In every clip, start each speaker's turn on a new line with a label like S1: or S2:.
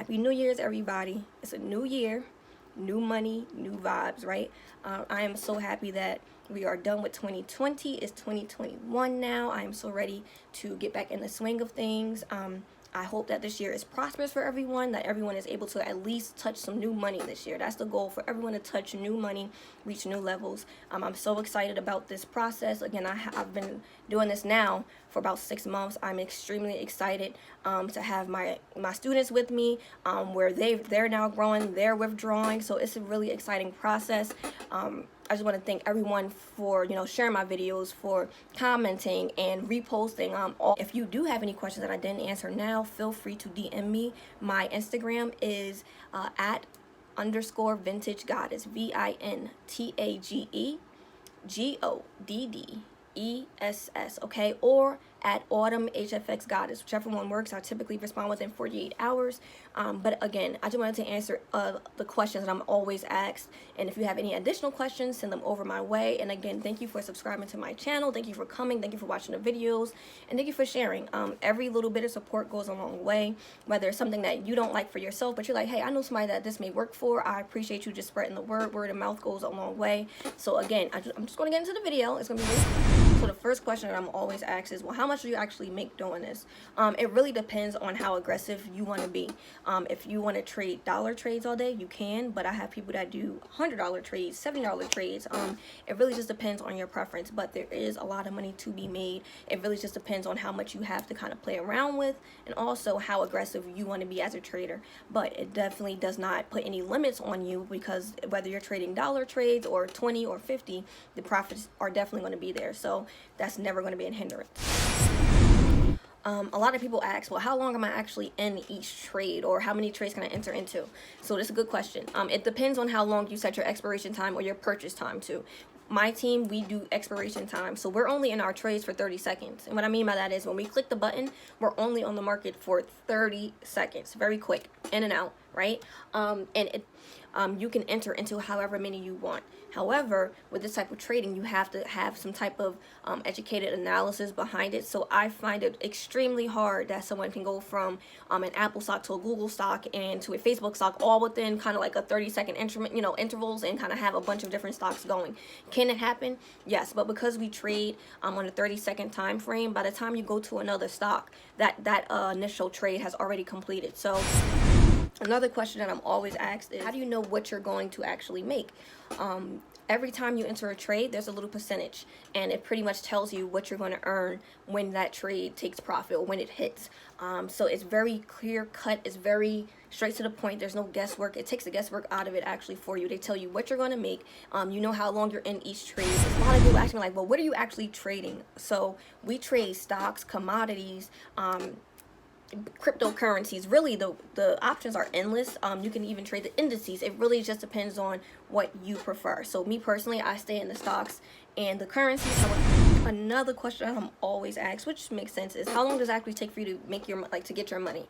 S1: Happy New Year's, everybody. It's a new year, new money, new vibes, right? I am so happy that we are done with 2020. It's 2021 now. I am so ready to get back in the swing of things. I hope that this year is prosperous for everyone, that everyone is able to at least touch some new money this year. That's the goal, for everyone to touch new money, reach new levels. I'm so excited about this process. Again, I've been doing this now for about 6 months. I'm extremely excited to have my students with me, where they're now growing, they're withdrawing. So it's a really exciting process. I just want to thank everyone for sharing my videos, for commenting and reposting. If you do have any questions that I didn't answer now, feel free to DM me. My Instagram is @_vintage goddess, VINTAGEGODDESS, okay? Or @autumn HFX goddess, whichever one works. I typically respond within 48 hours. But again, I just wanted to answer the questions that I'm always asked. And if you have any additional questions, send them over my way. And again, thank you for subscribing to my channel. Thank you for coming. Thank you for watching the videos. And thank you for sharing. Every little bit of support goes a long way. Whether it's something that you don't like for yourself, but you're like, hey, I know somebody that this may work for. I appreciate you just spreading the word. Word of mouth goes a long way. So again, I'm just going to get into the video. It's going to be really. So the first question that I'm always asked is, well, how much do you actually make doing this? It really depends on how aggressive you want to be. If you want to trade dollar trades all day, you can, but I have people that do $100 trades, $70 trades. It really just depends on your preference, but there is a lot of money to be made. It really just depends on how much you have to kind of play around with, and also how aggressive you want to be as a trader. But it definitely does not put any limits on you, because whether you're trading dollar trades or 20 or 50, the profits are definitely going to be there. So that's never going to be a hindrance. A lot of people ask, well, how long am I actually in each trade, or how many trades can I enter into? So that's a good question. It depends on how long you set your expiration time or your purchase time to. My team, we do expiration time, so we're only in our trades for 30 seconds. And what I mean by that is, when we click the button, we're only on the market for 30 seconds. Very quick, in and out, right? You can enter into however many you want. However, with this type of trading, you have to have some type of educated analysis behind it. So I find it extremely hard that someone can go from an Apple stock to a Google stock and to a Facebook stock, all within kind of like a 30-second intervals, and kind of have a bunch of different stocks going. Can it happen? Yes, but because we trade on a 30-second time frame, by the time you go to another stock, that initial trade has already completed. So another question that I'm always asked is, how do you know what you're going to actually make? Every time you enter a trade, there's a little percentage, and it pretty much tells you what you're going to earn when that trade takes profit, or when it hits. So it's very clear cut. It's very straight to the point. There's no guesswork. It takes the guesswork out of it actually for you. They tell you what you're going to make. You know how long you're in each trade. A lot of people ask me like, well, what are you actually trading? So we trade stocks, commodities, cryptocurrencies. Really, the options are endless. You can even trade the indices. It really just depends on what you prefer. So me personally, I stay in the stocks and the currencies. Another question I'm always asked, which makes sense, is how long does it actually take for you to make to get your money?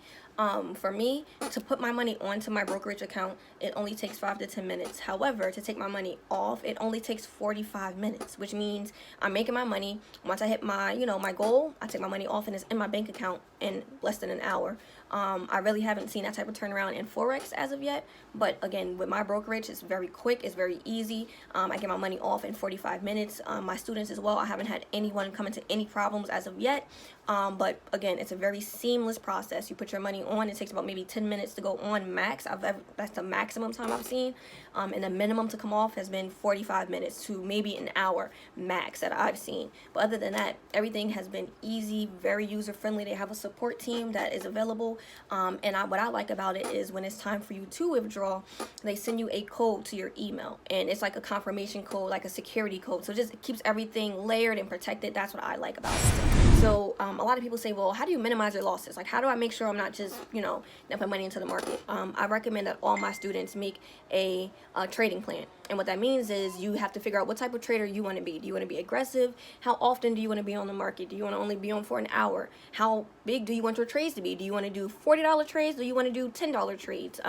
S1: For me, to put my money onto my brokerage account, it only takes 5 to 10 minutes. However, to take my money off, it only takes 45 minutes, which means I'm making my money. Once I hit my, my goal, I take my money off and it's in my bank account in less than an hour. I really haven't seen that type of turnaround in Forex as of yet, but again, with my brokerage, it's very quick, it's very easy. I get my money off in 45 minutes. My students as well, I haven't had anyone come into any problems as of yet. But again, it's a very seamless process. You put your money on, it takes about maybe 10 minutes to go on max. That's the maximum time I've seen. And the minimum to come off has been 45 minutes to maybe an hour max that I've seen. But other than that, everything has been easy, very user friendly. They have a support team that is available. What I like about it is, when it's time for you to withdraw, they send you a code to your email, and it's like a confirmation code, like a security code. So it keeps everything layered and protected. That's what I like about it. So a lot of people say, well, how do you minimize your losses? Like, how do I make sure I'm not just dumping money into the market? I recommend that all my students make a trading plan. And what that means is, you have to figure out what type of trader you want to be. Do you want to be aggressive? How often do you want to be on the market? Do you want to only be on for an hour? How big do you want your trades to be? Do you want to do $40 trades? Do you want to do $10 trades?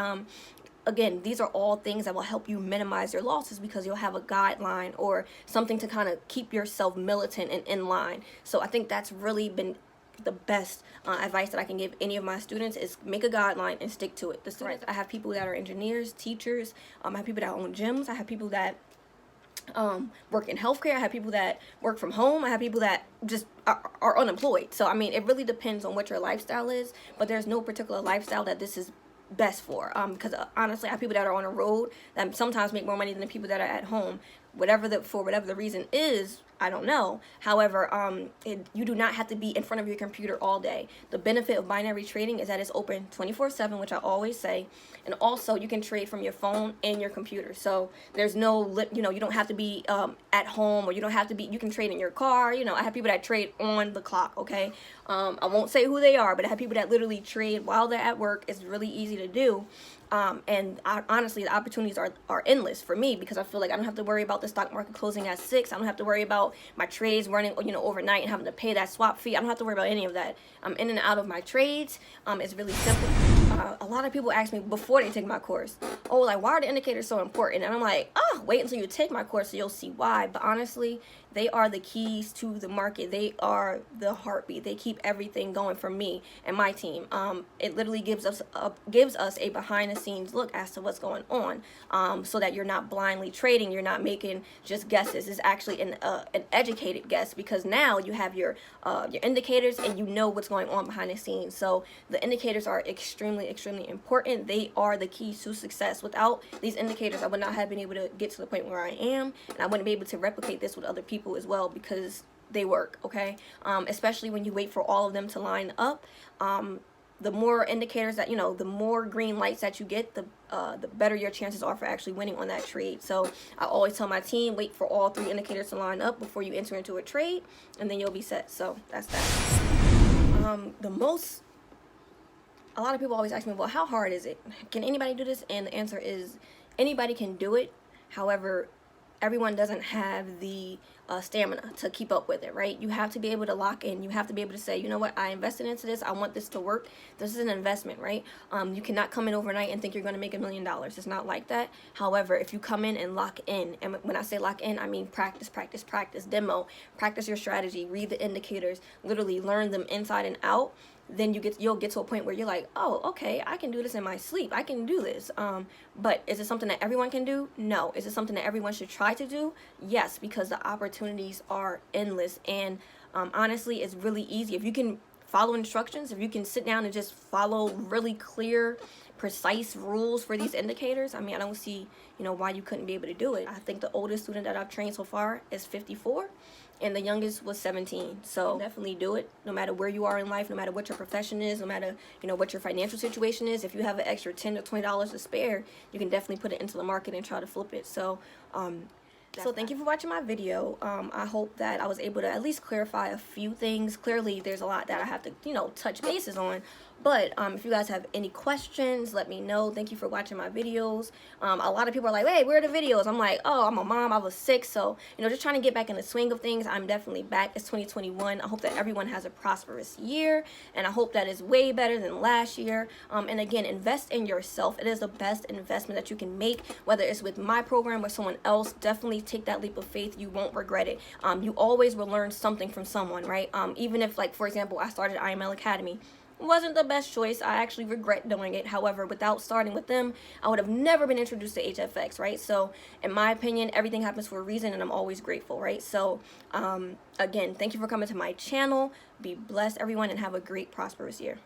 S1: Again, these are all things that will help you minimize your losses, because you'll have a guideline or something to kind of keep yourself militant and in line. So I think that's really been the best advice that I can give any of my students is make a guideline and stick to it. The students, I have people that are engineers, teachers, I have people that own gyms, I have people that work in healthcare, I have people that work from home, I have people that just are unemployed. So I mean, it really depends on what your lifestyle is, but there's no particular lifestyle that this is best for, because honestly, I have people that are on the road that sometimes make more money than the people that are at home, for whatever the reason is, I don't know. However, you do not have to be in front of your computer all day. The benefit of binary trading is that it's open 24/7, which I always say, and also you can trade from your phone and your computer. So there's no, you don't have to be at home, or you don't have to be. You can trade in your car. I have people that trade on the clock. Okay, I won't say who they are, but I have people that literally trade while they're at work. It's really easy to do. Honestly, the opportunities are endless for me, because I feel like I don't have to worry about the stock market closing at 6. I don't have to worry about my trades running, overnight and having to pay that swap fee. I don't have to worry about any of that. I'm in and out of my trades. It's really simple. A lot of people ask me before they take my course, oh, like, why are the indicators so important? And I'm like, oh, wait until you take my course so you'll see why. But honestly, they are the keys to the market. They are the heartbeat. They keep everything going for me and my team. It literally gives us a behind the scenes look as to what's going on, so that you're not blindly trading. You're not making just guesses. It's actually an educated guess, because now you have your indicators and you know what's going on behind the scenes. So the indicators are extremely important. They are the keys to success. Without these indicators, I would not have been able to get to the point where I am, and I wouldn't be able to replicate this with other people as well, because they work. Okay, especially when you wait for all of them to line up. The more indicators that, the more green lights that you get, the better your chances are for actually winning on that trade. So I always tell my team, wait for all 3 indicators to line up before you enter into a trade, and then you'll be set. So that's that. A lot of people always ask me, well, how hard is it? Can anybody do this? And the answer is anybody can do it. However, everyone doesn't have the stamina to keep up with it, right? You have to be able to lock in. You have to be able to say, you know what, I invested into this. I want this to work. This is an investment, right? You cannot come in overnight and think you're going to make $1 million. It's not like that. However, if you come in and lock in, and when I say lock in, I mean practice, demo, practice your strategy, read the indicators, literally learn them inside and out, then you'll get to a point where you're like, oh, okay, I can do this in my sleep. I can do this. But is it something that everyone can do? No. Is it something that everyone should try to do? Yes, because the opportunities are endless. And honestly, it's really easy. If you can follow instructions, if you can sit down and just follow really clear, precise rules for these indicators, I mean, I don't see, why you couldn't be able to do it. I think the oldest student that I've trained so far is 54. And the youngest was 17. So definitely do it, no matter where you are in life, no matter what your profession is, no matter, what your financial situation is. If you have an extra $10 to $20 to spare, you can definitely put it into the market and try to flip it. So thank you for watching my video. I hope that I was able to at least clarify a few things. Clearly, there's a lot that I have to, touch bases on. But if you guys have any questions, let me know. Thank you for watching my videos. A lot of people are like, hey, where are the videos? I'm like, oh, I'm a mom. I was sick. So, just trying to get back in the swing of things. I'm definitely back. It's 2021. I hope that everyone has a prosperous year. And I hope that is way better than last year. And again, invest in yourself. It is the best investment that you can make, whether it's with my program or someone else. Definitely take that leap of faith. You won't regret it. You always will learn something from someone, right? Even if, like, for example, I started IML Academy. Wasn't the best choice. I actually regret doing it. However, without starting with them, I would have never been introduced to HFX, right? So in my opinion, everything happens for a reason, and I'm always grateful, right? So again, thank you for coming to my channel. Be blessed, everyone, and have a great, prosperous year.